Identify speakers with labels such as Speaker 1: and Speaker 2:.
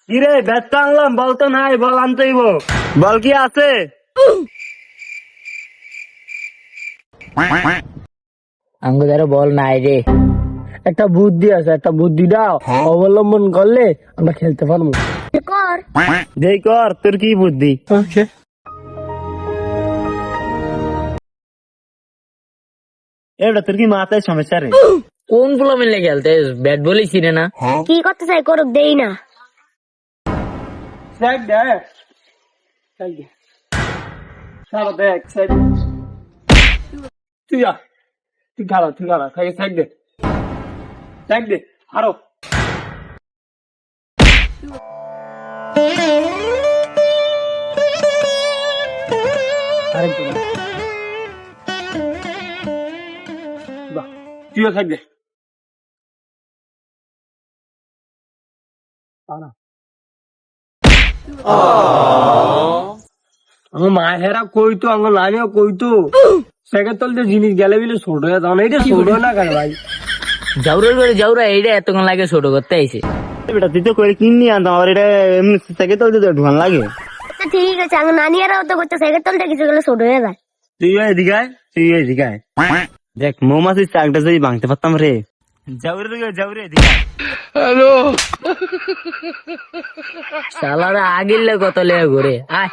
Speaker 1: কিরে ব্যস্ত আনলাম, বলতো নাই, বল আনতেইব, বল কি আছে?
Speaker 2: আঙ্গুদারে বল নাই রে।
Speaker 3: একটা বুদ্ধি আছে, একটা বুদ্ধি দাও, অবলম্বন করলে আমরা খেলতে পারবো।
Speaker 4: কর।
Speaker 1: যেই কর, তোর কি বুদ্ধি? এটা তোর কি মাথায় সমস্যা রে?
Speaker 2: কোন গুলো মিলে খেলতে ব্যাট বলই ছিঁড়ে না।
Speaker 4: কি করতে চাই করুক, দেই না।
Speaker 3: সাইড দে, সাইড দে, সারা দেখ, সাইড দে। তুই যা, তুই খেলা, সাইড দে, সাইড দে, আরো। আরেকটু না। বাহ, তুইও সাইড দে। আমার মায়েরা কইতো, আমার নানিও কইতো, সেকের তলতে জিনিস গেলে বিলে ছোট হয়ে যাও না, এটা ছোট না কেন ভাই?
Speaker 2: জাউরের করে জাউরা এইটা এতক্ষণ লাগে ছোট করতে আইছে।
Speaker 1: বেটা তুই তো করে কিনি আনতাম, আর এটা এমনি থেকে তো ঢুকান লাগে।
Speaker 4: আচ্ছা ঠিক আছে, আমার নানিয়ারাও তো করতে সাইকেল তলটা কিছু গেলে ছোট হয়ে যায়।
Speaker 1: তুই এদিকে আয়, তুই এদিকে আয়। দেখ মৌমাছির চাকটা যদি ভাঙতে পারতাম রে। যাউরে এদিকে আয়।
Speaker 2: শালারা আগিলে কত লেগে ঘুরে আয়।